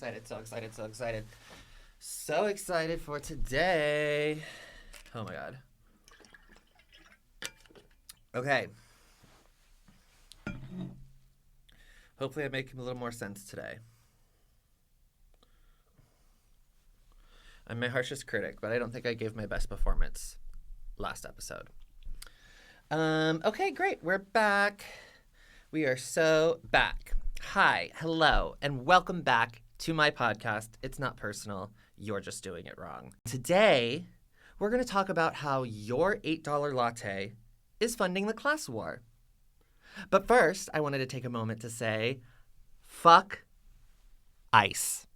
Excited, so excited, so excited. So excited for today. Oh my god. Okay. Hopefully I make a little more sense today. I'm my harshest critic, but I don't think I gave my best performance last episode. Okay, great. We're back. We are so back. Hi, hello, and welcome back to my podcast. It's not personal. You're just doing it wrong. Today, we're going to talk about how your $8 latte is funding the class war. But first, I wanted to take a moment to say, fuck ICE.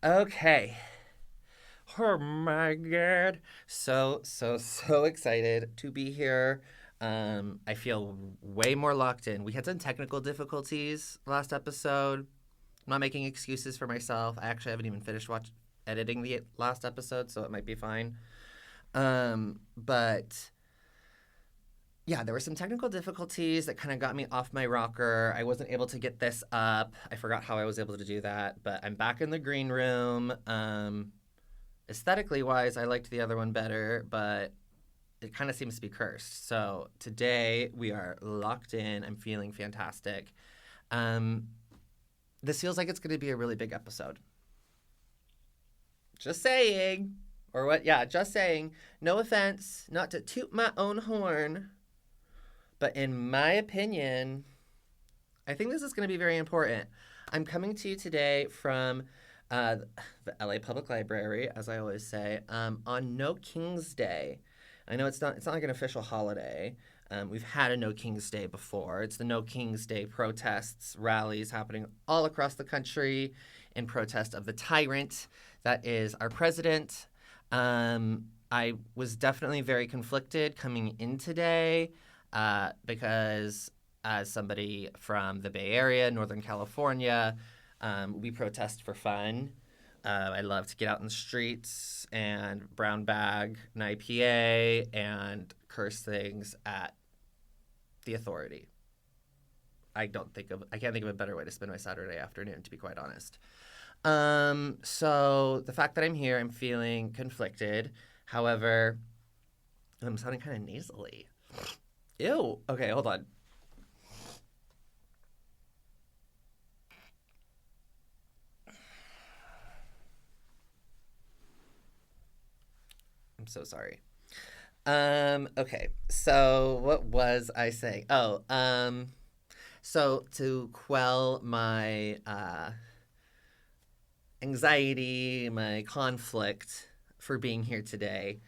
Okay. Oh my god. So excited to be here. I feel way more locked in. We had some technical difficulties last episode. I'm not making excuses for myself. I actually haven't even finished editing the last episode, so it might be fine. But yeah, there were some technical difficulties that kind of got me off my rocker. I wasn't able to get this up. I forgot how I was able to do that, but I'm back in the green room. Aesthetically wise, I liked the other one better, but it kind of seems to be cursed. So today we are locked in. I'm feeling fantastic. This feels like it's going to be a really big episode. Just saying. Or what? Yeah, just saying. No offense, not to toot my own horn. But in my opinion, I think this is going to be very important. I'm coming to you today from the LA Public Library, as I always say, on No King's Day. I know it's not like an official holiday. We've had a No King's Day before. It's the No King's Day protests, rallies happening all across the country in protest of the tyrant that is our president. I was definitely very conflicted coming in today because as somebody from the Bay Area, Northern California, we protest for fun. I love to get out in the streets and brown bag an IPA and curse things at the authority. I can't think of a better way to spend my Saturday afternoon, to be quite honest. So the fact that I'm here, I'm feeling conflicted. However, I'm sounding kind of nasally. Ew. Okay, hold on. I'm so sorry. Okay. So what was I saying? So to quell my anxiety, my conflict for being here today,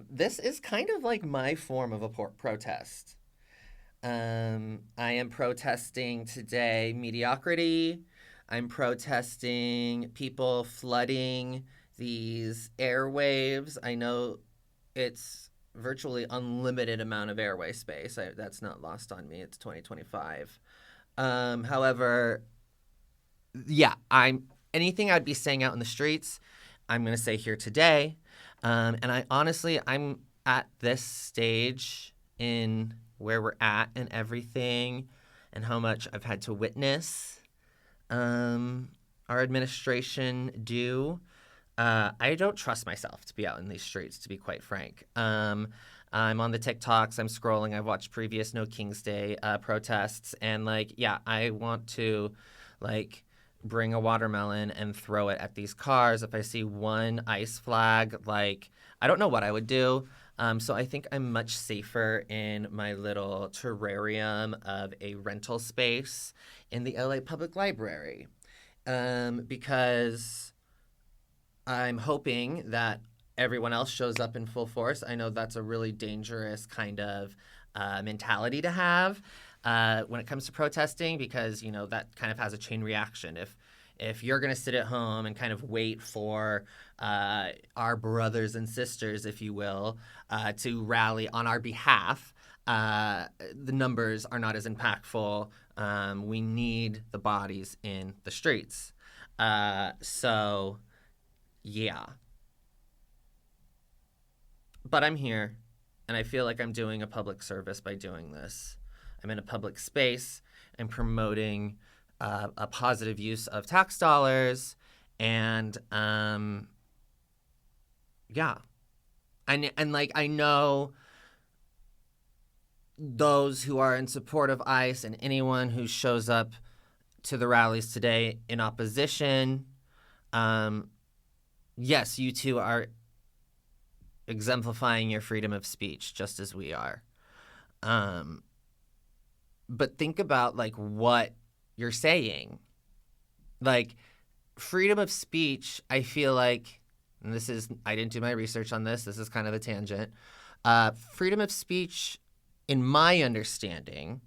this is kind of like my form of a protest. I am protesting today mediocrity. I'm protesting people flooding these airwaves. I know it's virtually unlimited amount of airway space. That's not lost on me. It's 2025. However, yeah, anything I'd be saying out in the streets, I'm going to say here today. And I'm at this stage in where we're at and everything and how much I've had to witness our administration do. I don't trust myself to be out in these streets, to be quite frank. I'm on the TikToks. I'm scrolling. I've watched previous No King's Day protests. And, I want to, bring a watermelon and throw it at these cars. If I see one ICE flag, I don't know what I would do. So I think I'm much safer in my little terrarium of a rental space in the LA Public Library. Because I'm hoping that everyone else shows up in full force. I know that's a really dangerous kind of mentality to have when it comes to protesting because, that kind of has a chain reaction. If you're going to sit at home and kind of wait for our brothers and sisters, if you will, to rally on our behalf, the numbers are not as impactful We need the bodies in the streets. So, yeah. But I'm here, and I feel like I'm doing a public service by doing this. I'm in a public space. I'm promoting a positive use of tax dollars, and yeah, and like I know those who are in support of ICE and anyone who shows up to the rallies today in opposition. Yes, you two are exemplifying your freedom of speech just as we are. But think about like what you're saying. Like freedom of speech, I feel like, and this is, I didn't do my research on this. This is kind of a tangent. Freedom of speech, in my understanding,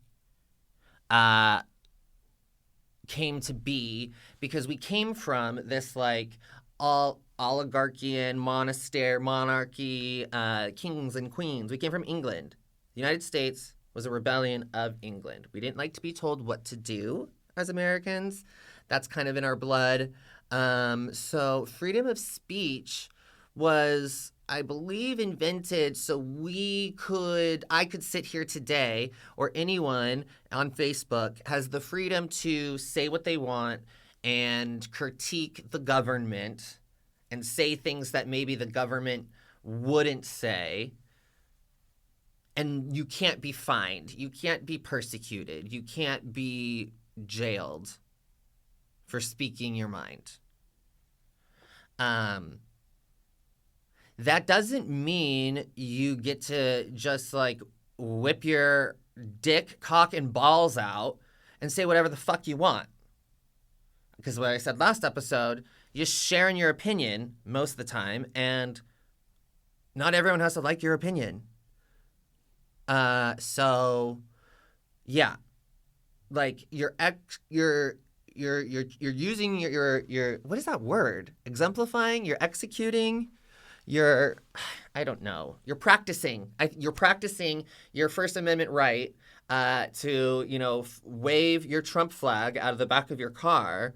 came to be because we came from this like oligarchian monarchy, kings and queens. We came from England. The United States was a rebellion of England. We didn't like to be told what to do as Americans. That's kind of in our blood. So freedom of speech was, I believe, invented so I could sit here today, or anyone on Facebook has the freedom to say what they want and critique the government and say things that maybe the government wouldn't say. And you can't be fined. You can't be persecuted. You can't be jailed for speaking your mind. That doesn't mean you get to just like whip your dick, cock, and balls out and say whatever the fuck you want. Because what I said last episode, you're sharing your opinion most of the time, and not everyone has to like your opinion. So yeah, like you're using your what is that word? Exemplifying, you're executing, I don't know. You're practicing your First Amendment right to, wave your Trump flag out of the back of your car.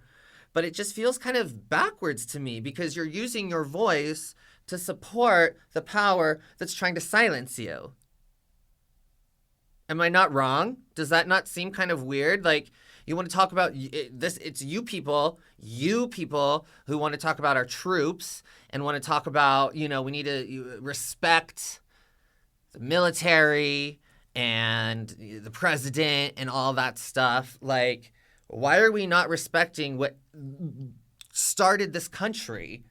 But it just feels kind of backwards to me because you're using your voice to support the power that's trying to silence you. Am I not wrong? Does that not seem kind of weird? Like, you want to talk about this, it's you people who want to talk about our troops and want to talk about, we need to respect the military and the president and all that stuff. Like, why are we not respecting what started this country,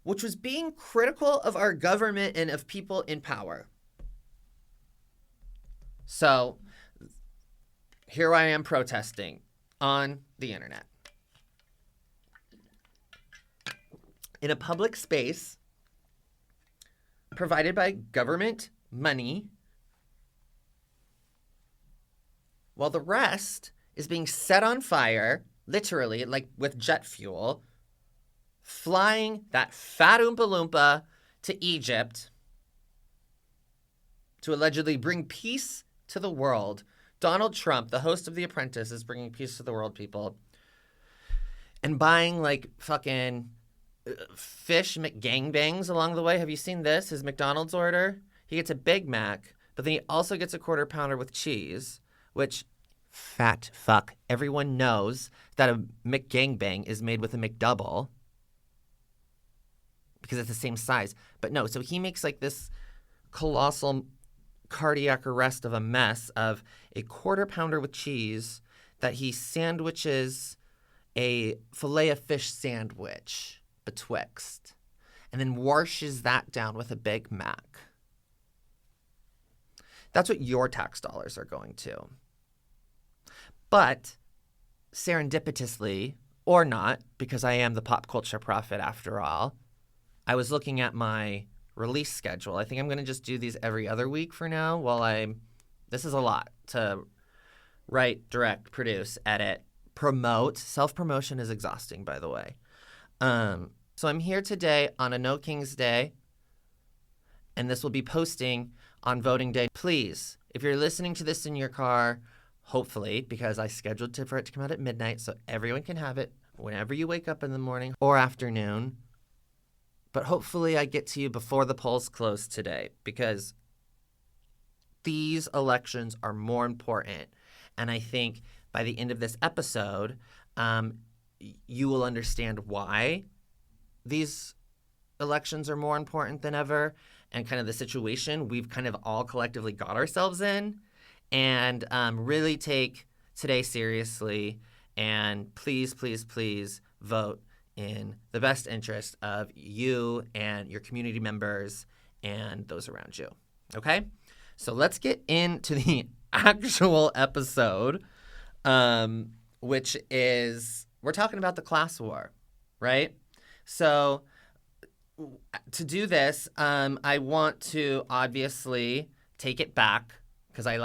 which was being critical of our government and of people in power? So here I am protesting on the internet. In a public space provided by government money, while the rest is being set on fire, literally, like with jet fuel, flying that fat Oompa Loompa to Egypt to allegedly bring peace to the world. Donald Trump, the host of The Apprentice, is bringing peace to the world, people. And buying like fucking fish McGangbangs along the way. Have you seen this? His McDonald's order? He gets a Big Mac, but then he also gets a quarter pounder with cheese, which, fat fuck, everyone knows that a McGangbang is made with a McDouble because it's the same size. But no, so he makes like this colossal cardiac arrest of a mess of a quarter pounder with cheese that he sandwiches a filet of fish sandwich betwixt and then washes that down with a Big Mac. That's what your tax dollars are going to. But serendipitously, or not, because I am the pop culture prophet after all, I was looking at my release schedule. I think I'm going to just do these every other week for now this is a lot to write, direct, produce, edit, promote. Self-promotion is exhausting, by the way. So I'm here today on a No Kings Day, and this will be posting on voting day. Please, if you're listening to this in your car, hopefully, because I scheduled for it to come out at midnight so everyone can have it whenever you wake up in the morning or afternoon. But hopefully I get to you before the polls close today, because these elections are more important. And I think by the end of this episode, you will understand why these elections are more important than ever, and kind of the situation we've kind of all collectively got ourselves in, and really take today seriously. And please, please, please vote in the best interest of you and your community members and those around you. Okay? So let's get into the actual episode, which is, we're talking about the class war, right? So to do this, I want to obviously take it back, because I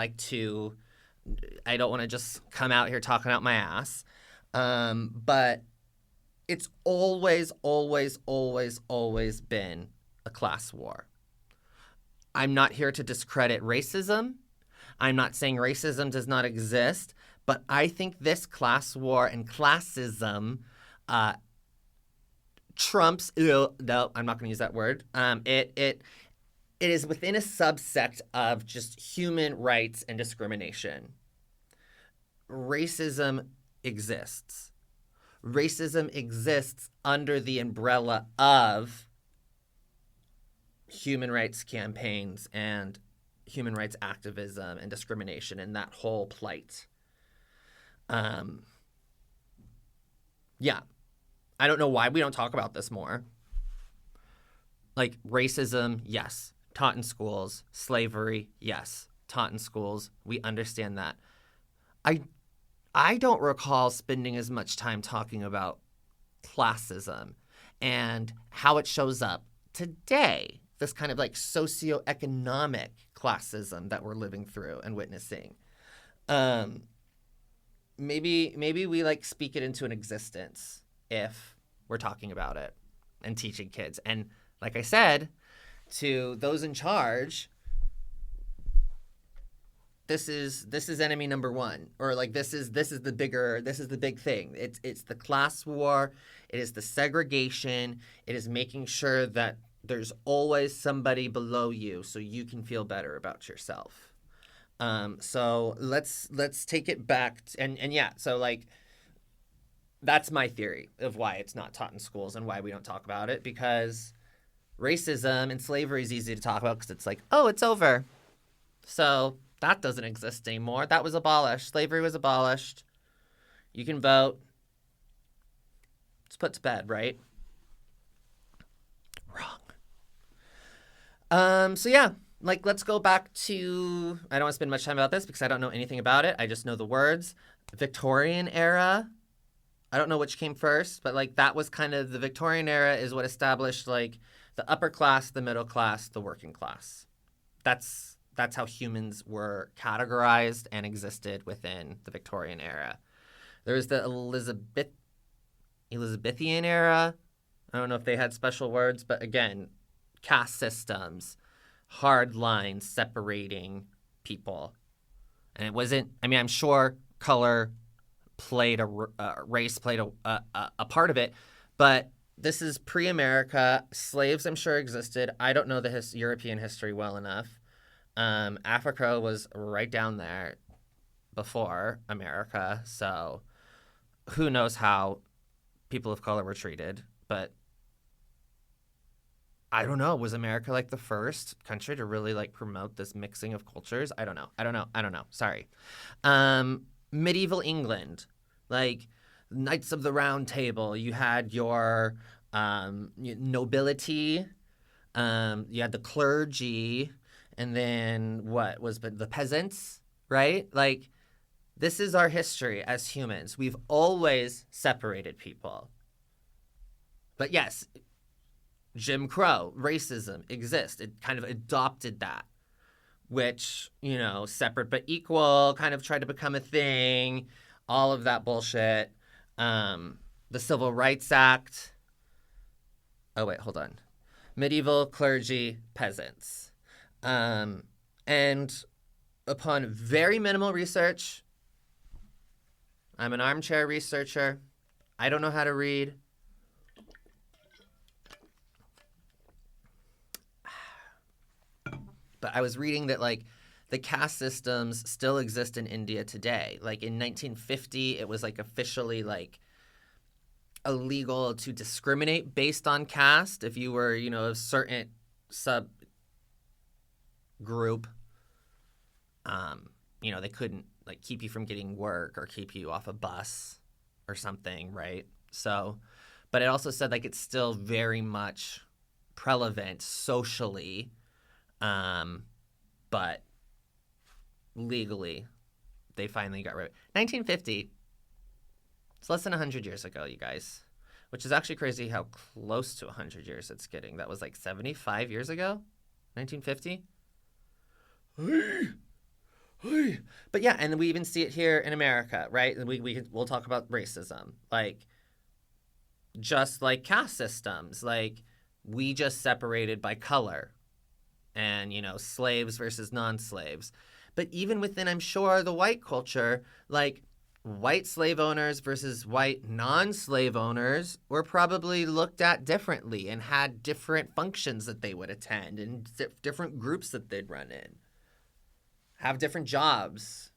don't want to just come out here talking out my ass. But it's always, always, always, always been a class war. I'm not here to discredit racism. I'm not saying racism does not exist, but I think this class war and classism trumps. No, I'm not going to use that word. It is within a subsect of just human rights and discrimination. Racism exists. Racism exists under the umbrella of human rights campaigns and human rights activism and discrimination and that whole plight. Yeah. I don't know why we don't talk about this more. Like, racism, yes, taught in schools. Slavery, yes, taught in schools. We understand that. I don't recall spending as much time talking about classism and how it shows up today, this kind of like socioeconomic classism that we're living through and witnessing. Maybe we like speak it into an existence if we're talking about it and teaching kids. And like I said, to those in charge, this is enemy number one, or like this is the big thing. It's the class war. It is the segregation. It is making sure that there's always somebody below you so you can feel better about yourself. So let's take it back and yeah, so like that's my theory of why it's not taught in schools and why we don't talk about it, because racism and slavery is easy to talk about because it's like, oh, it's over. So that doesn't exist anymore. That was abolished. Slavery was abolished. You can vote. It's put to bed, right? Wrong. So yeah, like let's go back to, I don't want to spend much time about this because I don't know anything about it. I just know the words. Victorian era. I don't know which came first, but like that was kind of, the Victorian era is what established like the upper class, the middle class, the working class. That's how humans were categorized and existed within the Victorian era. There was the Elizabethan era. I don't know if they had special words, but again, caste systems, hard lines separating people. And it wasn't, I mean, I'm sure color played race played a part of it, but this is pre-America. Slaves, I'm sure, existed. I don't know the European history well enough. Africa was right down there before America, so who knows how people of color were treated, but I don't know. Was America like the first country to really like promote this mixing of cultures? I don't know. Sorry. Medieval England, like Knights of the Round Table, you had your nobility, you had the clergy, and then what was the peasants, right? Like, this is our history as humans. We've always separated people. But yes, Jim Crow, racism exists. It kind of adopted that, which, you know, separate but equal kind of tried to become a thing, all of that bullshit. The Civil Rights Act. Oh, wait, hold on. Medieval, clergy, peasants. And upon very minimal research, I'm an armchair researcher. I don't know how to read. But I was reading that, like, the caste systems still exist in India today. Like, in 1950, it was, like, officially, like, illegal to discriminate based on caste if you were, you know, a certain subgroup. You know, they couldn't, like, keep you from getting work or keep you off a bus or something, right? So, but it also said, like, it's still very much prevalent socially, but legally, they finally got rid of it. 1950, it's less than 100 years ago, you guys, which is actually crazy how close to 100 years it's getting. That was like 75 years ago, 1950. But yeah, and we even see it here in America, right? And we'll talk about racism, like just like caste systems, like we just separated by color, and you know, slaves versus non-slaves. But even within, I'm sure, the white culture, like white slave owners versus white non-slave owners were probably looked at differently and had different functions that they would attend and different groups that they'd run in, have different jobs,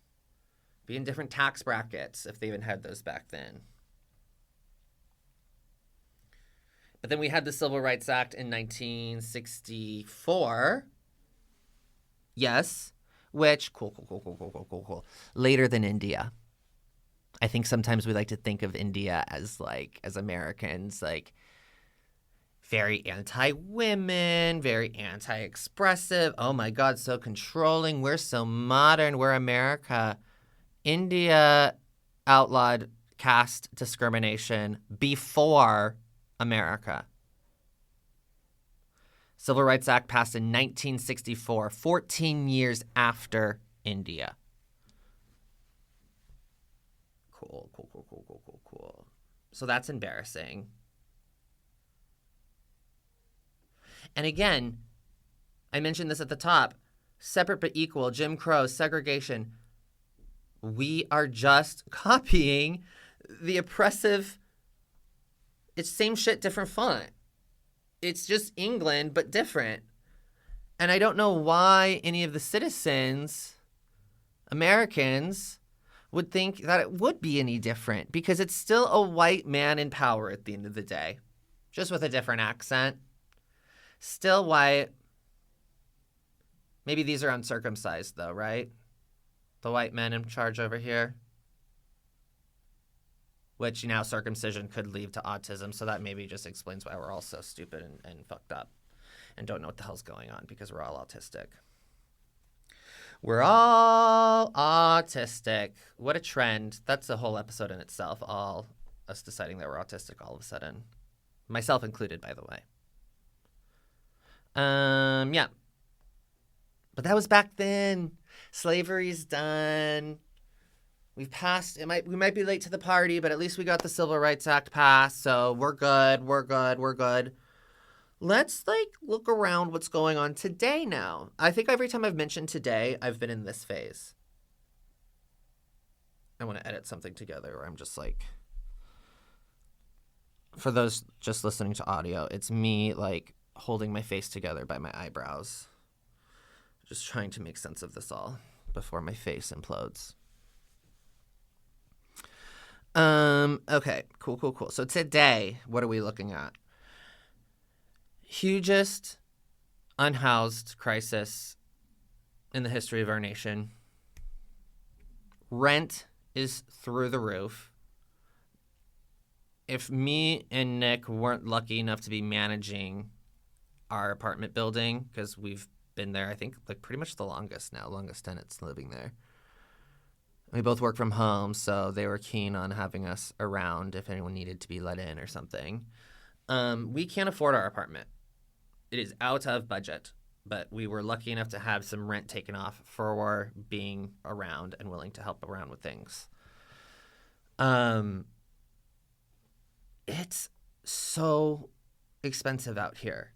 be in different tax brackets if they even had those back then. But then we had the Civil Rights Act in 1964. Yes, which, cool. Later than India. I think sometimes we like to think of India as, like, as Americans, like, very anti-women, very anti-expressive. Oh my God, so controlling. We're so modern. We're America. India outlawed caste discrimination before America. Civil Rights Act passed in 1964, 14 years after India. Cool. So that's embarrassing. And again, I mentioned this at the top, separate but equal, Jim Crow, segregation. We are just copying the oppressive. It's same shit, different font. It's just England, but different. And I don't know why any of the citizens, Americans, would think that it would be any different, because it's still a white man in power at the end of the day, just with a different accent. Still white. Maybe these are uncircumcised, though, right? The white men in charge over here. Which, you know, circumcision could lead to autism, so that maybe just explains why we're all so stupid and fucked up and don't know what the hell's going on, because we're all autistic. We're all autistic. What a trend. That's a whole episode in itself, all us deciding that we're autistic all of a sudden. Myself included, by the way. Yeah. But that was back then. Slavery's done. We've passed. We might be late to the party, but at least we got the Civil Rights Act passed, so we're good. Let's, like, look around what's going on today now. I think every time I've mentioned today, I've been in this phase. I want to edit something together where I'm just like, for those just listening to audio, it's me, like, holding my face together by my eyebrows. Just trying to make sense of this all before my face implodes. Okay, cool. So today, what are we looking at? Hugest unhoused crisis in the history of our nation. Rent is through the roof. If me and Nick weren't lucky enough to be managing our apartment building, because we've been there, I think, like, pretty much the longest tenants living there. We both work from home, so they were keen on having us around if anyone needed to be let in or something. We can't afford our apartment. It is out of budget, but we were lucky enough to have some rent taken off for being around and willing to help around with things. It's so expensive out here.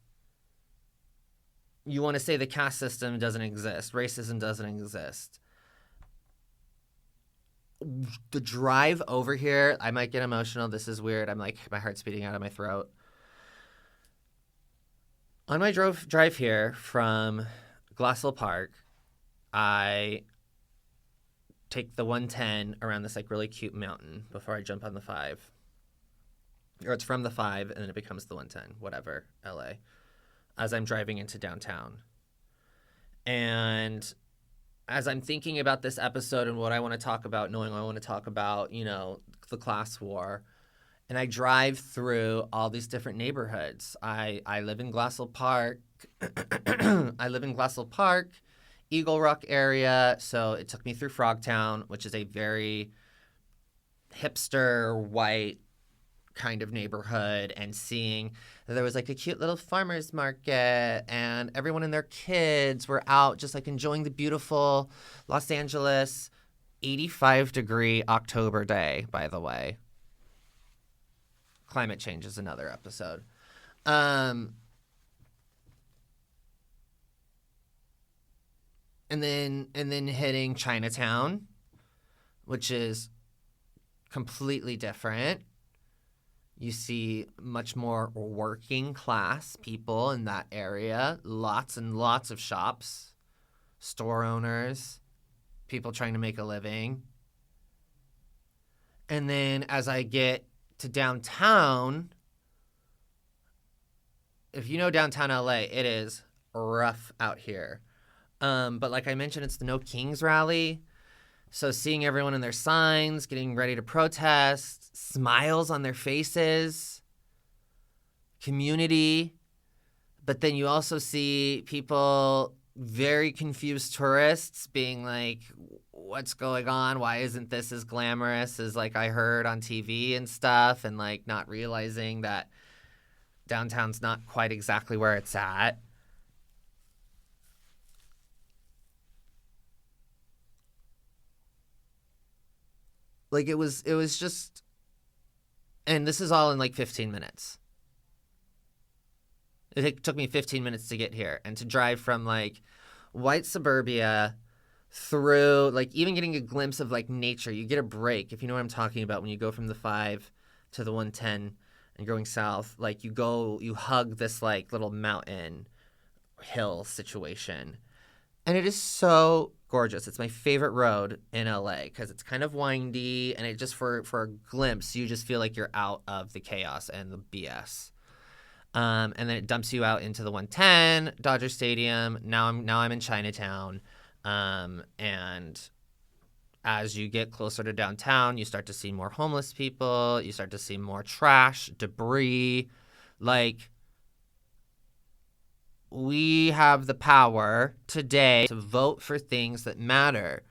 You want to say the caste system doesn't exist, racism doesn't exist. the drive over here, I might get emotional. This is weird. I'm like, my heart's beating out of my throat. On my drive here from Glassell Park, I take the 110 around this like really cute mountain before I jump on the 5. Or it's from the 5 and then it becomes the 110, whatever, LA, as I'm driving into downtown. And as I'm thinking about this episode and what I want to talk about, knowing I want to talk about, you know, the class war, and I drive through all these different neighborhoods. I live in Glassell Park. I live in Glassell Park, Eagle Rock area. So it took me through Frogtown, which is a very hipster, white kind of neighborhood, and seeing that there was like a cute little farmer's market and everyone and their kids were out just like enjoying the beautiful Los Angeles 85-degree October day, by the way. Climate change is another episode. And then hitting Chinatown, which is completely different. You see much more working class people in that area. Lots and lots of shops, store owners, people trying to make a living. And then as I get to downtown, if you know downtown LA, it is rough out here. But like I mentioned, it's the No Kings rally. So seeing everyone in their signs, getting ready to protest, smiles on their faces, community. But then you also see people, very confused tourists, being like, what's going on? Why isn't this as glamorous as like I heard on TV and stuff? And like not realizing that downtown's not quite exactly where it's at. Like it was just, and this is all in like 15 minutes. It took me 15 minutes to get here and to drive from like white suburbia through like even getting a glimpse of like nature. You get a break, if you know what I'm talking about, when you go from the 5 to the 110 and going south. Like you hug this like little mountain hill situation. And it is so gorgeous. It's my favorite road in LA because it's kind of windy, and it just for a glimpse, you just feel like you're out of the chaos and the BS. And then it dumps you out into the 110 Dodger Stadium. Now I'm in Chinatown, and as you get closer to downtown, you start to see more homeless people. You start to see more trash, debris, like. We have the power today to vote for things that matter.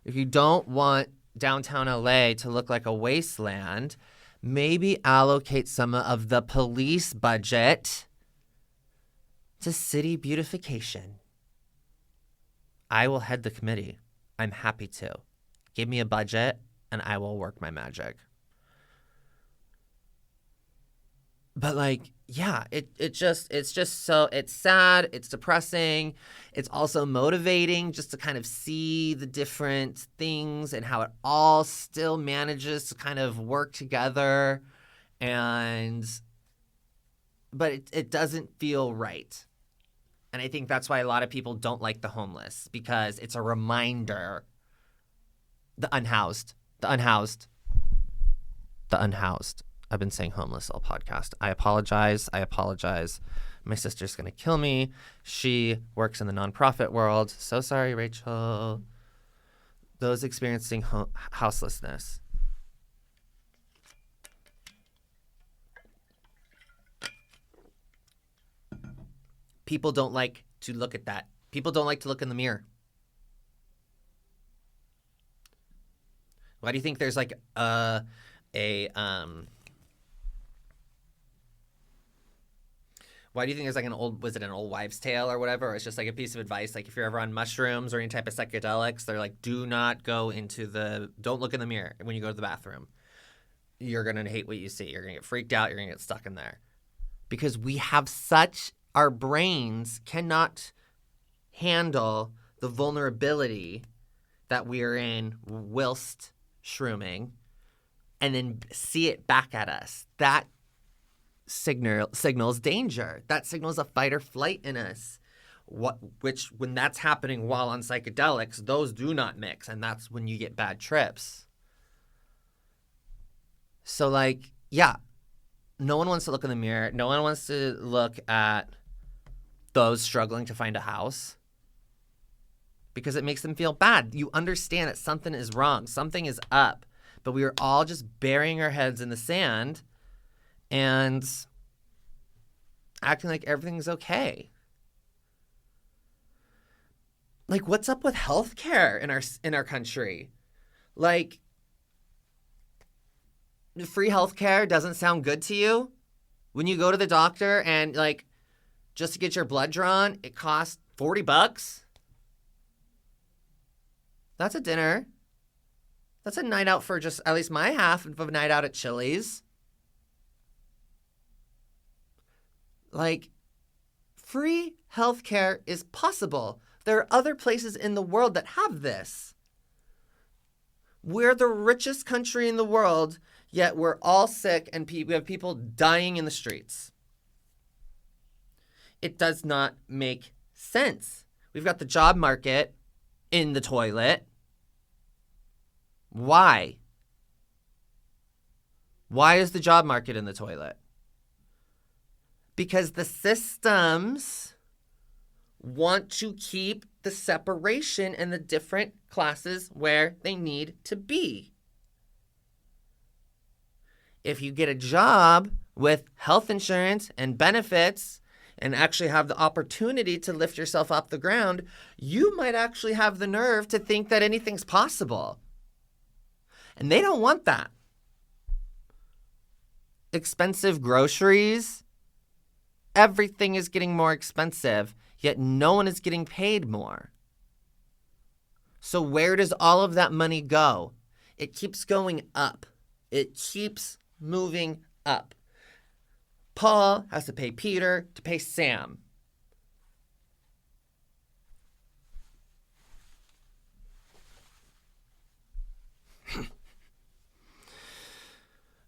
If you don't want downtown LA to look like a wasteland, maybe allocate some of the police budget to city beautification. I will head the committee. I'm happy to. Give me a budget and I will work my magic. But like, yeah, it's just so, it's sad, it's depressing, it's also motivating just to kind of see the different things and how it all still manages to kind of work together, but it doesn't feel right. And I think that's why a lot of people don't like the homeless, because it's a reminder, the unhoused. I've been saying homeless all podcast. I apologize. My sister's going to kill me. She works in the nonprofit world. So sorry, Rachel. Those experiencing houselessness. People don't like to look at that. People don't like to look in the mirror. Why do you think there's like why do you think there's like an old wives' tale or whatever? Or it's just like a piece of advice. Like if you're ever on mushrooms or any type of psychedelics, they're like, don't look in the mirror when you go to the bathroom. You're going to hate what you see. You're going to get freaked out. You're going to get stuck in there. Because our brains cannot handle the vulnerability that we're in whilst shrooming, and then see it back at us. That signals danger. That signals a fight or flight in us. Which, when that's happening while on psychedelics, those do not mix, and that's when you get bad trips. So, like, yeah, no one wants to look in the mirror. No one wants to look at those struggling to find a house because it makes them feel bad. You understand that something is wrong. Something is up. But we are all just burying our heads in the sand and acting like everything's okay. Like, what's up with healthcare in our country? Like, free healthcare doesn't sound good to you? When you go to the doctor and, like, just to get your blood drawn, it costs $40? That's a dinner. That's a night out for just at least my half of a night out at Chili's. Like, free healthcare is possible. There are other places in the world that have this. We're the richest country in the world, yet we're all sick and we have people dying in the streets. It does not make sense. We've got the job market in the toilet. Why? Why is the job market in the toilet? Because the systems want to keep the separation and the different classes where they need to be. If you get a job with health insurance and benefits and actually have the opportunity to lift yourself off the ground, you might actually have the nerve to think that anything's possible. And they don't want that. Expensive groceries. Everything is getting more expensive, yet no one is getting paid more. So where does all of that money go? It keeps going up. It keeps moving up. Paul has to pay Peter to pay Sam.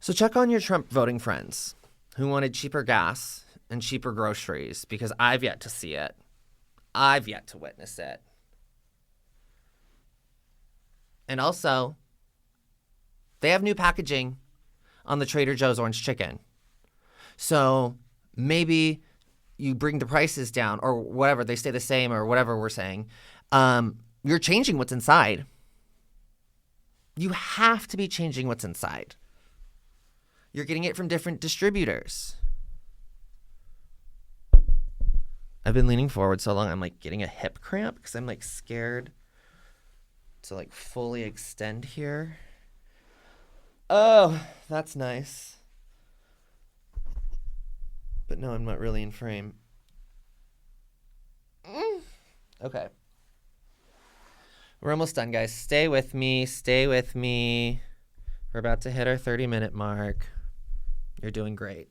So check on your Trump voting friends who wanted cheaper gas and cheaper groceries, because I've yet to see it. I've yet to witness it. And also, they have new packaging on the Trader Joe's orange chicken. So maybe you bring the prices down or whatever, they stay the same or whatever we're saying. You're changing what's inside. You have to be changing what's inside. You're getting it from different distributors. I've been leaning forward so long, I'm like getting a hip cramp because I'm like scared to like fully extend here. Oh, that's nice. But no, I'm not really in frame. Okay. We're almost done, guys. Stay with me. Stay with me. We're about to hit our 30-minute mark. You're doing great.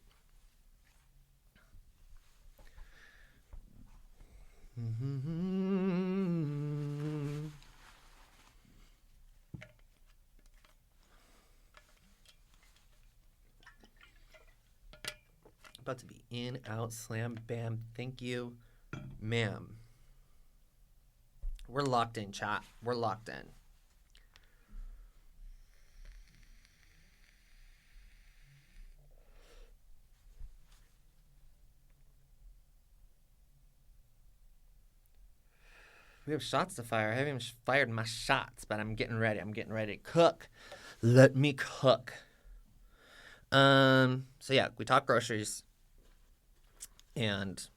About to be in, out, slam, bam. Thank you, ma'am. We're locked in, chat. We're locked in. We have shots to fire. I haven't even fired my shots, but I'm getting ready. I'm getting ready to cook. Let me cook. So yeah, we talk groceries and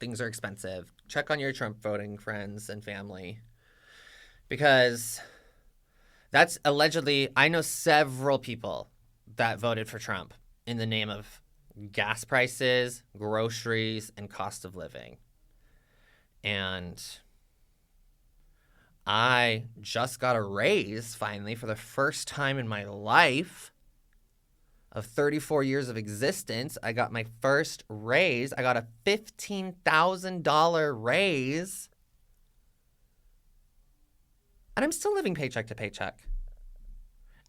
things are expensive. Check on your Trump voting friends and family, because that's allegedly, I know several people that voted for Trump in the name of gas prices, groceries, and cost of living. And I just got a raise finally for the first time in my life of 34 years of existence. I got my first raise. I got a $15,000 raise. And I'm still living paycheck to paycheck.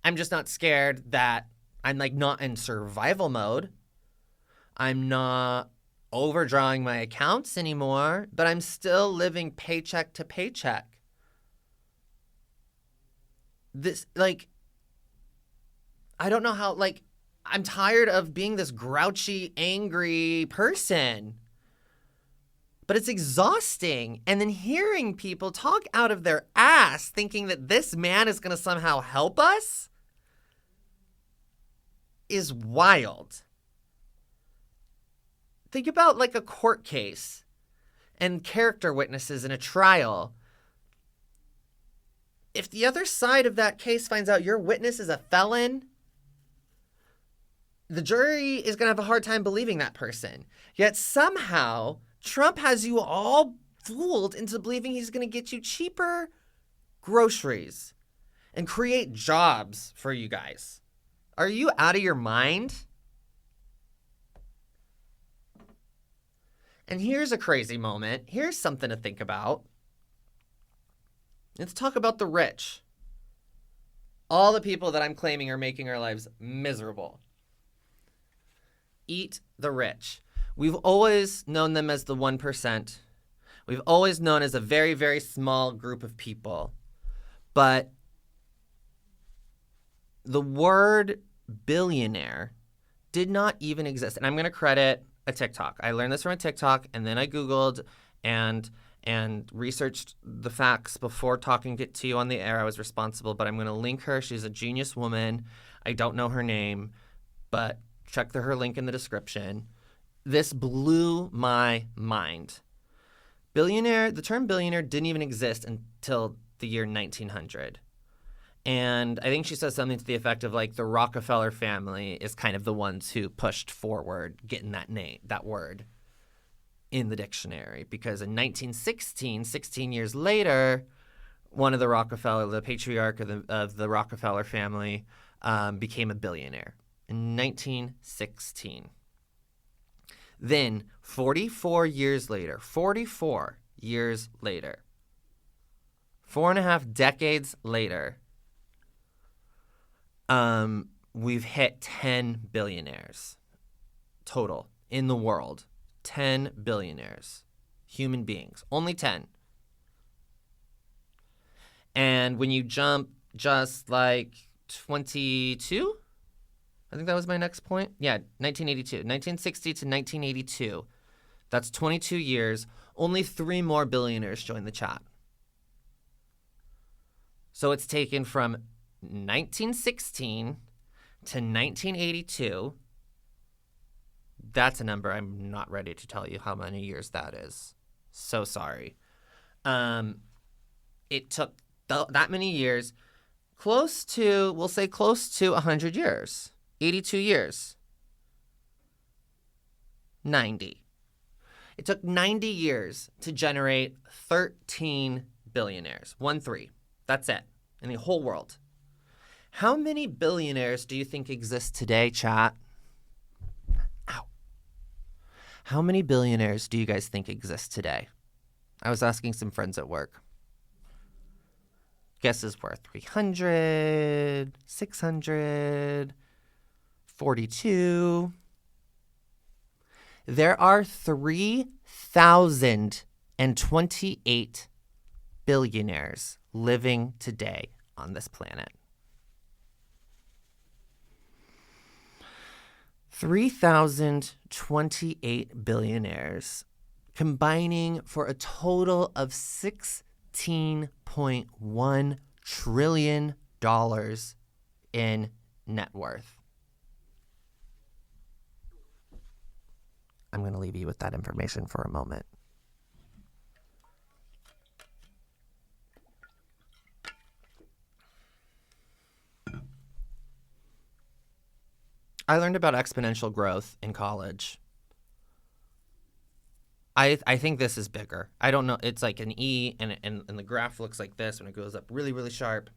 I'm just not scared that I'm like not in survival mode. I'm not overdrawing my accounts anymore, but I'm still living paycheck to paycheck. This, like, I don't know how, like, I'm tired of being this grouchy, angry person. But it's exhausting. And then hearing people talk out of their ass thinking that this man is going to somehow help us is wild. Think about like a court case and character witnesses in a trial. If the other side of that case finds out your witness is a felon, the jury is going to have a hard time believing that person. Yet somehow Trump has you all fooled into believing he's going to get you cheaper groceries and create jobs for you guys. Are you out of your mind? And here's a crazy moment. Here's something to think about. Let's talk about the rich. All the people that I'm claiming are making our lives miserable. Eat the rich. We've always known them as the 1%. We've always known as a very, very small group of people. But the word billionaire did not even exist. And I'm going to credit a TikTok. I learned this from a TikTok, and then I Googled and researched the facts before talking to you on the air. I was responsible, but I'm going to link her. She's a genius woman. I don't know her name, but check her link in the description. This blew my mind. The term billionaire didn't even exist until the year 1900. And I think she says something to the effect of like the Rockefeller family is kind of the ones who pushed forward getting that word in the dictionary. Because in 1916, 16 years later, one of the patriarch of the Rockefeller family became a billionaire in 1916. Then 44 years later, 4.5 decades later, we've hit 10 billionaires total in the world. 10 billionaires, human beings, only 10. And when you jump just like 22, I think that was my next point. Yeah, 1982. 1960 to 1982. That's 22 years. Only 3 more billionaires joined the chat. So it's taken from 1916 to 1982. That's a number I'm not ready to tell you how many years that is. So sorry. It took that many years, close to 100 years. 82 years. 90. It took 90 years to generate 13 billionaires. 13. That's it. In the whole world. How many billionaires do you think exist today, chat? Ow. How many billionaires do you guys think exist today? I was asking some friends at work. Guesses were 300, 600, 42. There are 3,028 billionaires living today on this planet. 3,028 billionaires combining for a total of $16.1 trillion in net worth. I'm going to leave you with that information for a moment. I learned about exponential growth in college. I think this is bigger. I don't know. It's like an E, and the graph looks like this when it goes up really, really sharp.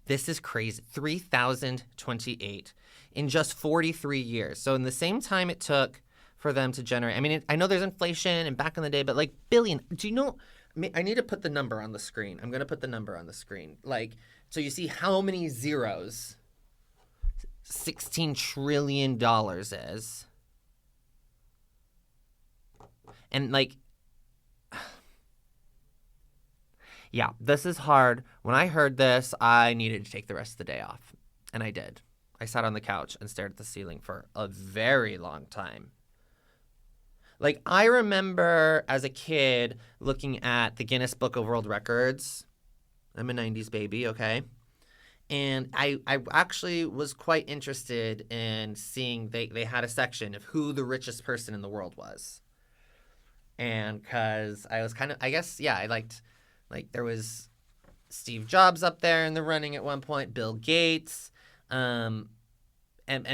This is crazy. 3,028 in just 43 years. So in the same time it took for them to generate, I mean, I know there's inflation and back in the day, but like billion, do you know, I need to put the number on the screen. I'm going to put the number on the screen. Like So you see how many zeros $16 trillion is. And like, yeah, this is hard. When I heard this, I needed to take the rest of the day off. And I did. I sat on the couch and stared at the ceiling for a very long time. Like, I remember as a kid looking at the Guinness Book of World Records. I'm a 90s baby, okay? And I actually was quite interested in seeing they had a section of who the richest person in the world was. And because I was kind of, I guess, yeah, I liked, like, there was Steve Jobs up there in the running at one point, Bill Gates. And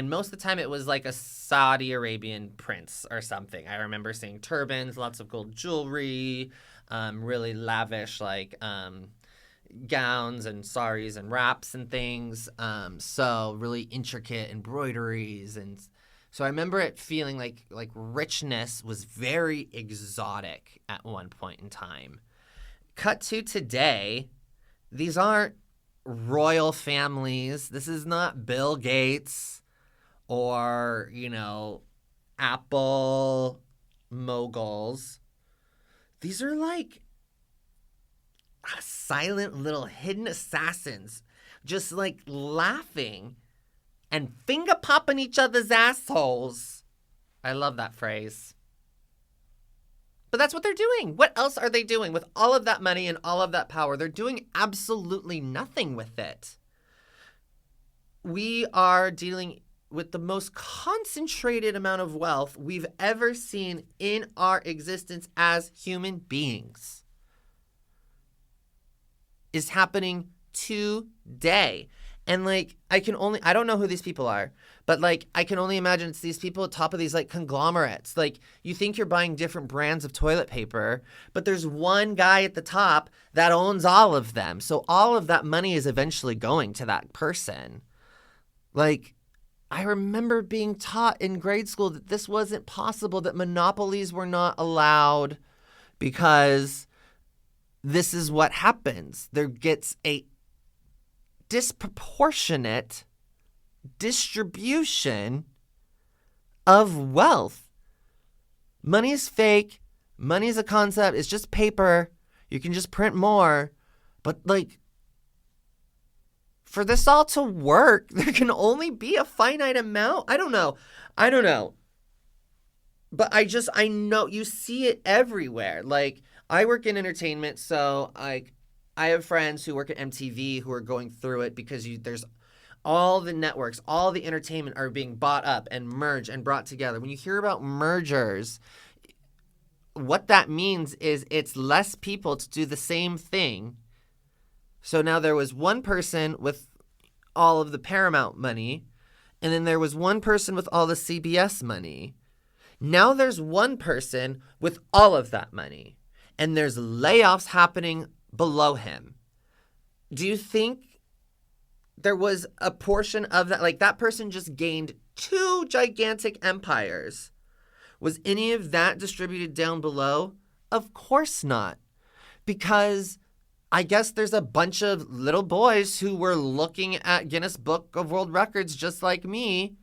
most of the time it was like a Saudi Arabian prince or something. I remember seeing turbans, lots of gold jewelry, really lavish, like, gowns and saris and wraps and things. So really intricate embroideries. And so I remember it feeling like richness was very exotic at one point in time. Cut to today, these aren't royal families. This is not Bill Gates or, Apple moguls. These are like silent little hidden assassins just like laughing and finger popping each other's assholes. I love that phrase. But that's what they're doing. What else are they doing with all of that money and all of that power? They're doing absolutely nothing with it. We are dealing with the most concentrated amount of wealth we've ever seen in our existence as human beings. Is happening today. And like, I don't know who these people are, but like, I can only imagine it's these people at top of these like conglomerates. Like, you think you're buying different brands of toilet paper, but there's one guy at the top that owns all of them. So all of that money is eventually going to that person. Like, I remember being taught in grade school that this wasn't possible, that monopolies were not allowed because this is what happens. There gets a disproportionate distribution of wealth. Money is fake. Money is a concept. It's just paper. You can just print more. But like, for this all to work, there can only be a finite amount. I don't know. But I know you see it everywhere. Like, I work in entertainment, so I have friends who work at MTV who are going through it because there's all the networks, all the entertainment are being bought up and merged and brought together. When you hear about mergers, what that means is it's less people to do the same thing. So now there was one person with all of the Paramount money, and then there was one person with all the CBS money. Now there's one person with all of that money, and there's layoffs happening below him. Do you think there was a portion of that, like that person just gained 2 gigantic empires? Was any of that distributed down below? Of course not. Because I guess there's a bunch of little boys who were looking at Guinness Book of World Records just like me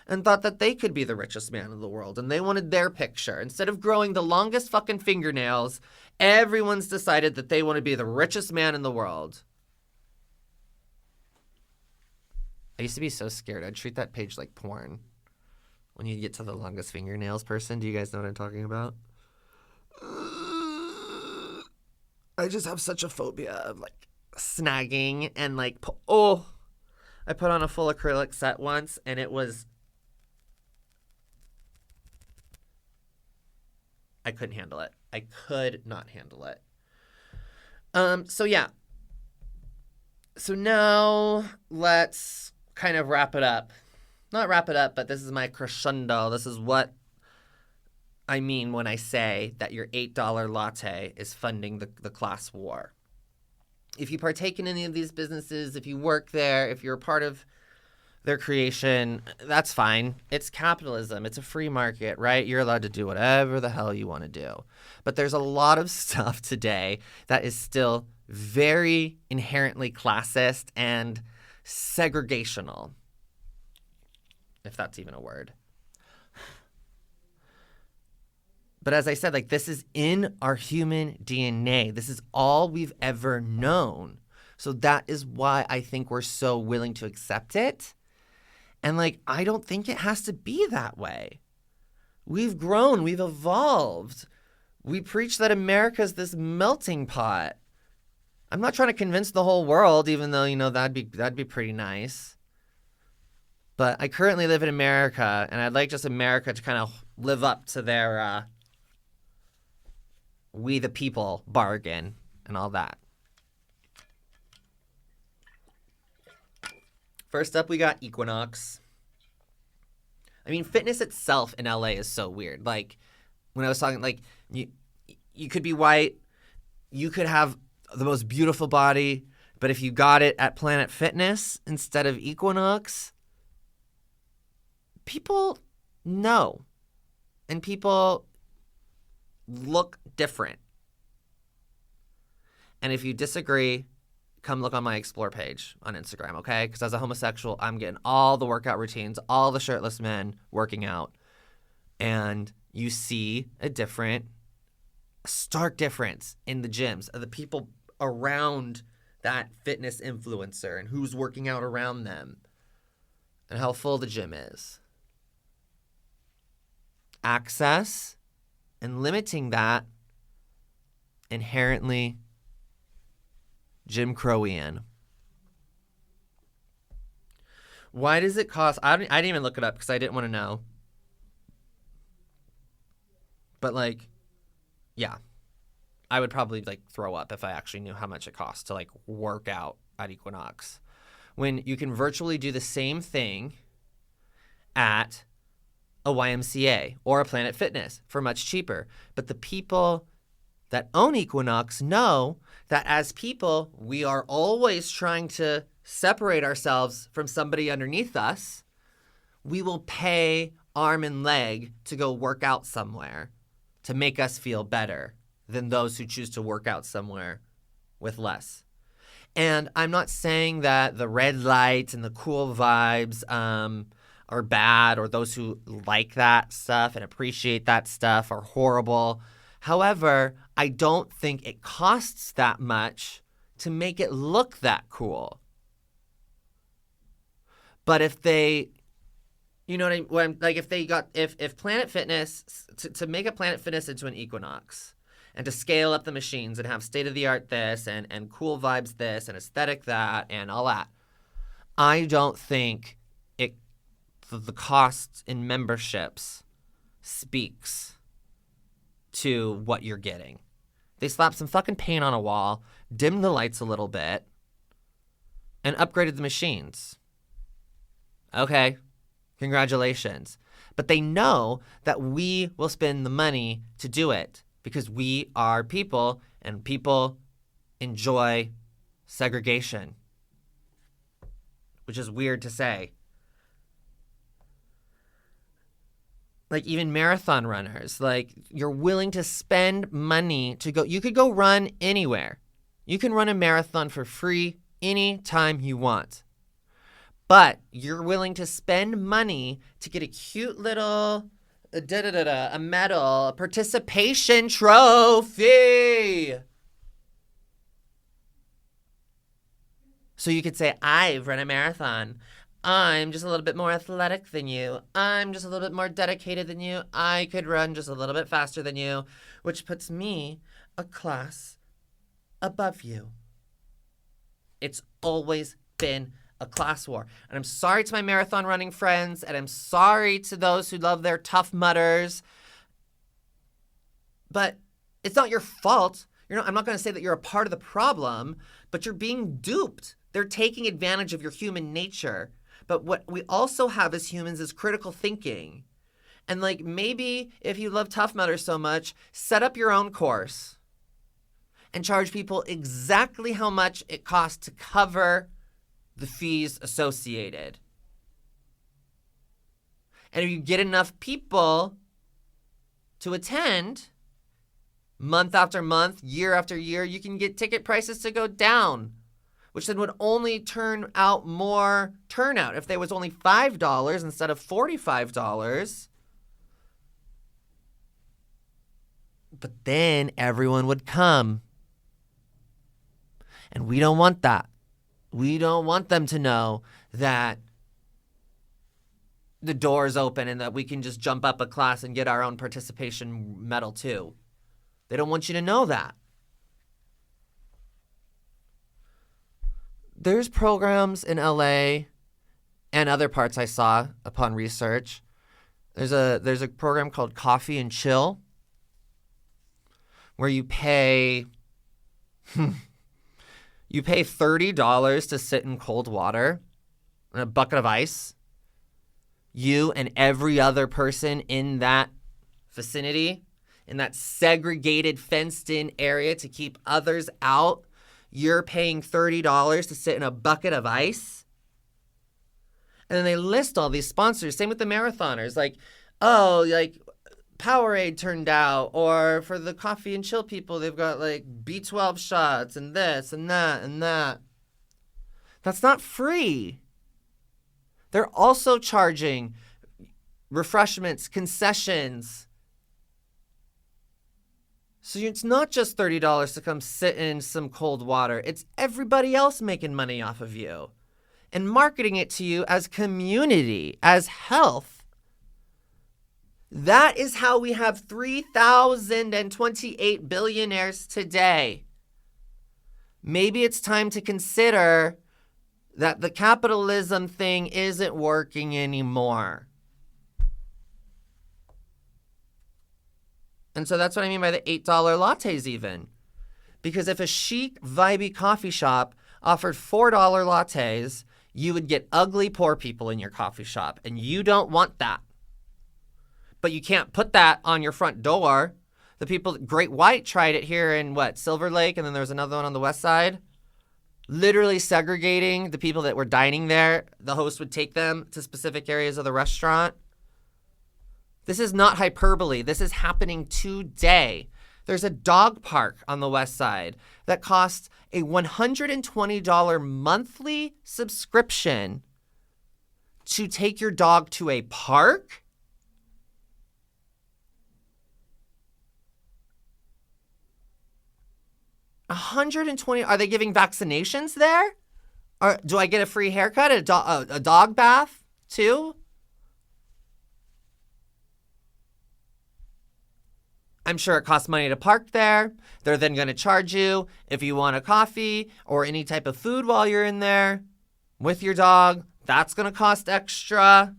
and thought that they could be the richest man in the world, and they wanted their picture. Instead of growing the longest fucking fingernails, everyone's decided that they want to be the richest man in the world. I used to be so scared. I'd treat that page like porn. When you get to the longest fingernails person, do you guys know what I'm talking about? I just have such a phobia of like snagging and like, I put on a full acrylic set once and it was, I couldn't handle it. I could not handle it. So yeah. So now let's kind of wrap it up. Not wrap it up, but this is my crescendo. This is what I mean when I say that your $8 latte is funding the class war. If you partake in any of these businesses, if you work there, if you're a part of their creation, that's fine. It's capitalism. It's a free market, right? You're allowed to do whatever the hell you want to do. But there's a lot of stuff today that is still very inherently classist and segregational, if that's even a word. But as I said, like, this is in our human DNA. This is all we've ever known. So that is why I think we're so willing to accept it. And like, I don't think it has to be that way. We've grown, we've evolved. We preach that America's this melting pot. I'm not trying to convince the whole world, even though, that'd be pretty nice. But I currently live in America, and I'd like just America to kind of live up to their we the people bargain and all that. First up, we got Equinox. I mean, fitness itself in LA is so weird. Like, when I was talking, like, you could be white, you could have the most beautiful body, but if you got it at Planet Fitness instead of Equinox, people know. And people look different. And if you disagree, come look on my Explore page on Instagram, okay? Because as a homosexual, I'm getting all the workout routines, all the shirtless men working out. And you see a stark difference in the gyms of the people around that fitness influencer and who's working out around them and how full the gym is. Access and limiting that inherently Jim Crowian. Why does it cost? I didn't even look it up because I didn't want to know. But like, yeah, I would probably like throw up if I actually knew how much it costs to like work out at Equinox. When you can virtually do the same thing at a YMCA or a Planet Fitness for much cheaper. But the people that own Equinox know that as people, we are always trying to separate ourselves from somebody underneath us. We will pay arm and leg to go work out somewhere to make us feel better than those who choose to work out somewhere with less. And I'm not saying that the red lights and the cool vibes are bad, or those who like that stuff and appreciate that stuff are horrible. However, I don't think it costs that much to make it look that cool. But if they, you know what I mean? Like if Planet Fitness, to make a Planet Fitness into an Equinox and to scale up the machines and have state-of-the-art this and cool vibes this and aesthetic that and all that, I don't think the cost in memberships speaks to what you're getting. They slapped some fucking paint on a wall, dimmed the lights a little bit, and upgraded the machines. Okay, congratulations. But they know that we will spend the money to do it because we are people and people enjoy segregation, which is weird to say. Like even marathon runners, like you're willing to spend money to go. You could go run anywhere. You can run a marathon for free anytime you want. But you're willing to spend money to get a cute little a medal, a participation trophy. So you could say, I've run a marathon. I'm just a little bit more athletic than you. I'm just a little bit more dedicated than you. I could run just a little bit faster than you, which puts me a class above you. It's always been a class war. And I'm sorry to my marathon running friends, and I'm sorry to those who love their Tough Mudders, but it's not your fault. I'm not going to say that you're a part of the problem, but you're being duped. They're taking advantage of your human nature. But what we also have as humans is critical thinking. And like maybe if you love Tough Mudder so much, set up your own course and charge people exactly how much it costs to cover the fees associated. And if you get enough people to attend, Month after month, year after year, you can get ticket prices to go down, which then would only turn out more turnout. If there was only $5 instead of $45, but then everyone would come. And we don't want that. We don't want them to know that the door is open and that we can just jump up a class and get our own participation medal too. They don't want you to know that. There's programs in LA and other parts I saw upon research. There's a program called Coffee and Chill where you pay $30 to sit in cold water and a bucket of ice. You and every other person in that vicinity, in that segregated, fenced-in area to keep others out, you're paying $30 to sit in a bucket of ice. And then they list all these sponsors. Same with the marathoners. Like, Powerade turned out. Or for the Coffee and Chill people, they've got like B12 shots and this and that and that. That's not free. They're also charging refreshments, concessions. So it's not just $30 to come sit in some cold water. It's everybody else making money off of you and marketing it to you as community, as health. That is how we have 3,028 billionaires today. Maybe it's time to consider that the capitalism thing isn't working anymore. And so that's what I mean by the $8 lattes even. Because if a chic, vibey coffee shop offered $4 lattes, you would get ugly poor people in your coffee shop. And you don't want that. But you can't put that on your front door. The people, Great White tried it here in Silver Lake, and then there was another one on the west side. Literally segregating the people that were dining there. The host would take them to specific areas of the restaurant. This is not hyperbole. This is happening today. There's a dog park on the west side that costs a $120 monthly subscription to take your dog to a park. $120. Are they giving vaccinations there? Or do I get a free haircut at a dog bath too? I'm sure it costs money to park there. They're then going to charge you if you want a coffee or any type of food while you're in there with your dog. That's going to cost extra.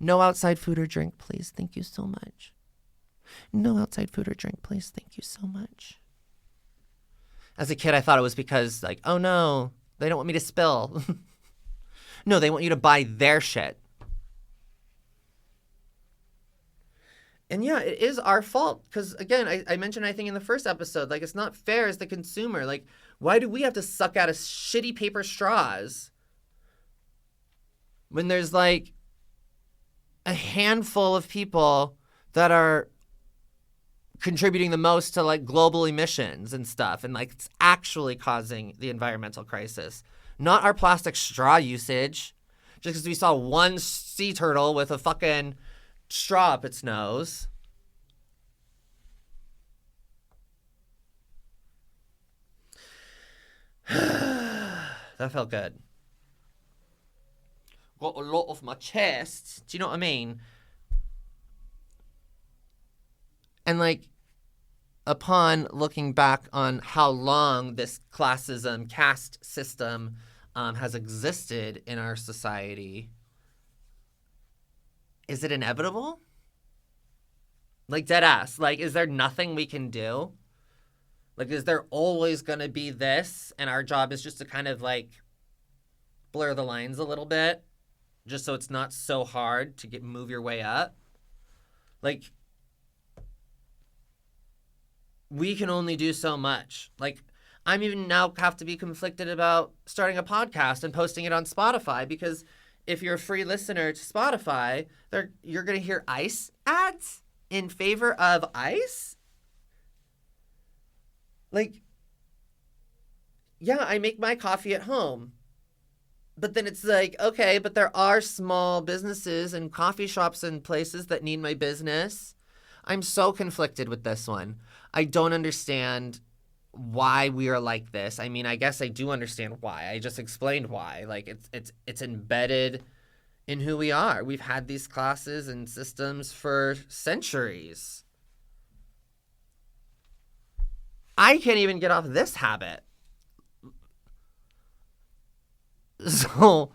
No outside food or drink, please. Thank you so much. No outside food or drink, please. Thank you so much. As a kid, I thought it was because, oh no, they don't want me to spill. No, they want you to buy their shit. And yeah, it is our fault. Because, again, I mentioned, I think, in the first episode, it's not fair as the consumer. Why do we have to suck out of shitty paper straws when there's, a handful of people that are contributing the most to global emissions and stuff, and it's actually causing the environmental crisis, not our plastic straw usage. Just because we saw one sea turtle with a fucking straw up its nose. That felt good. Got a lot off my chest. Do you know what I mean? And upon looking back on how long this classism, caste system has existed in our society, is it inevitable? Dead ass. Is there nothing we can do? Is there always going to be this? And our job is just to kind of blur the lines a little bit, just so it's not so hard to move your way up. We can only do so much. I'm even now have to be conflicted about starting a podcast and posting it on Spotify, because if you're a free listener to Spotify, you're going to hear ice ads in favor of ice. Like, yeah, I make my coffee at home. But then it's like, okay, but there are small businesses and coffee shops and places that need my business. I'm so conflicted with this one. I don't understand why we are like this. I mean, I guess I do understand why. I just explained why. Like it's embedded in who we are. We've had these classes and systems for centuries. I can't even get off this habit. So,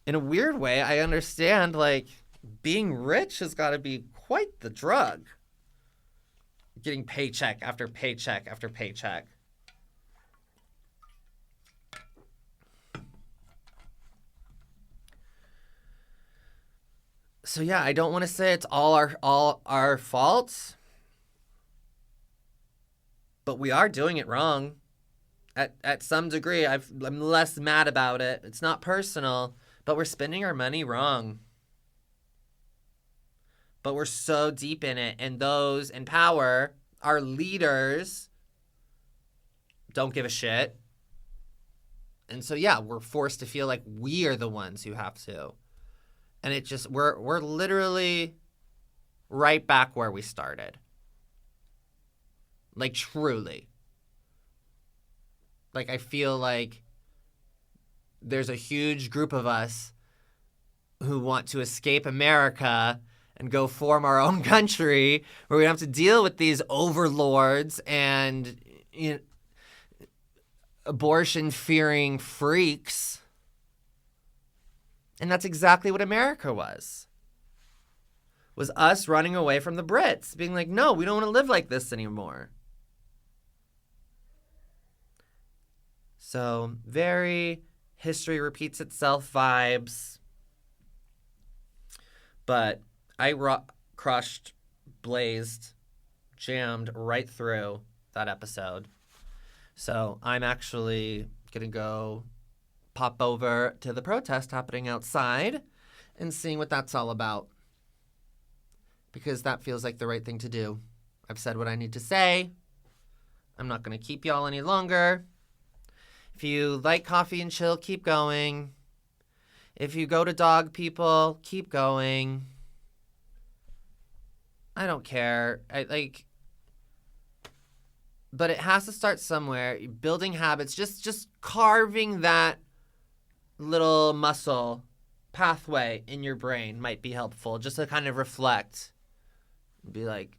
in a weird way, I understand, like, being rich has got to be quite the drug. Getting paycheck after paycheck after paycheck. So yeah, I don't want to say it's all our fault, but we are doing it wrong. At some degree, I'm less mad about it. It's not personal, but we're spending our money wrong. But we're so deep in it, and those in power, our leaders, don't give a shit. And so yeah, we're forced to feel like we are the ones who have to. And it just we're literally right back where we started. Like truly. Like, I feel like there's a huge group of us who want to escape America and go form our own country where we don't have to deal with these overlords and, you know, abortion-fearing freaks. And that's exactly what America was us running away from the Brits, being like, no, we don't want to live like this anymore. So, very history repeats itself vibes. But I crushed, blazed, jammed right through that episode. So, I'm actually going to go pop over to the protest happening outside and seeing what that's all about. Because that feels like the right thing to do. I've said what I need to say. I'm not going to keep y'all any longer. If you like coffee and chill, keep going. If you go to dog people, keep going. I don't care. But it has to start somewhere. Building habits, just carving that little muscle pathway in your brain might be helpful, just to kind of reflect. Be like,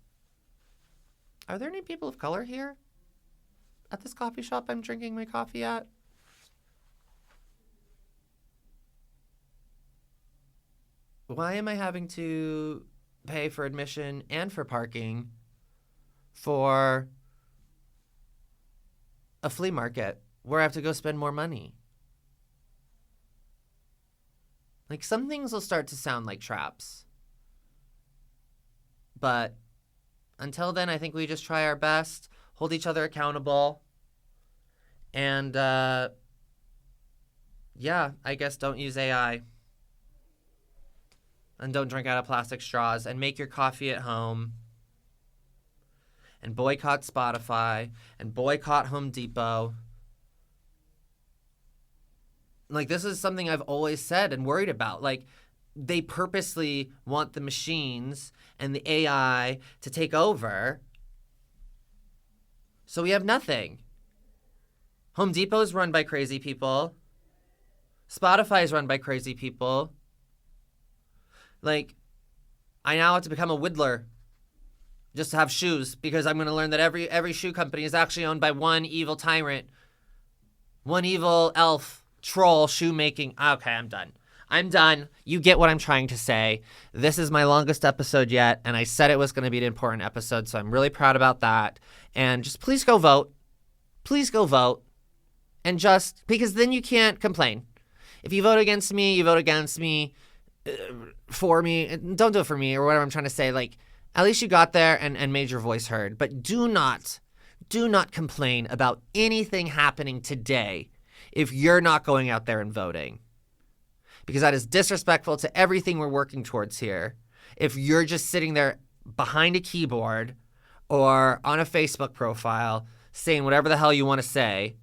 are there any people of color here? At this coffee shop I'm drinking my coffee at? Why am I having to pay for admission and for parking for a flea market where I have to go spend more money? Like, some things will start to sound like traps. But until then, I think we just try our best, hold each other accountable, and, yeah, I guess don't use AI. And don't drink out of plastic straws, and make your coffee at home. And boycott Spotify, and boycott Home Depot. Like, this is something I've always said and worried about. Like, they purposely want the machines and the AI to take over. So we have nothing. Home Depot is run by crazy people. Spotify is run by crazy people. Like, I now have to become a whittler just to have shoes, because I'm going to learn that every shoe company is actually owned by one evil tyrant, one evil elf troll shoemaking. Okay, I'm done. You get what I'm trying to say. This is my longest episode yet, and I said it was going to be an important episode, so I'm really proud about that. And just please go vote. Please go vote. And just, because then you can't complain. If you vote against me, you vote against me, for me. Don't do it for me, or whatever I'm trying to say. Like, at least you got there and made your voice heard. But do not complain about anything happening today if you're not going out there and voting. Because that is disrespectful to everything we're working towards here. If you're just sitting there behind a keyboard or on a Facebook profile saying whatever the hell you want to say,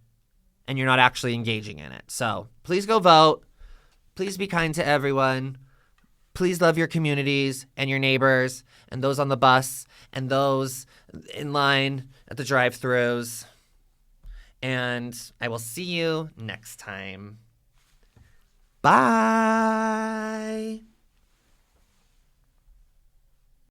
and you're not actually engaging in it. So please go vote. Please be kind to everyone. Please love your communities and your neighbors and those on the bus and those in line at the drive-thrus. And I will see you next time. Bye.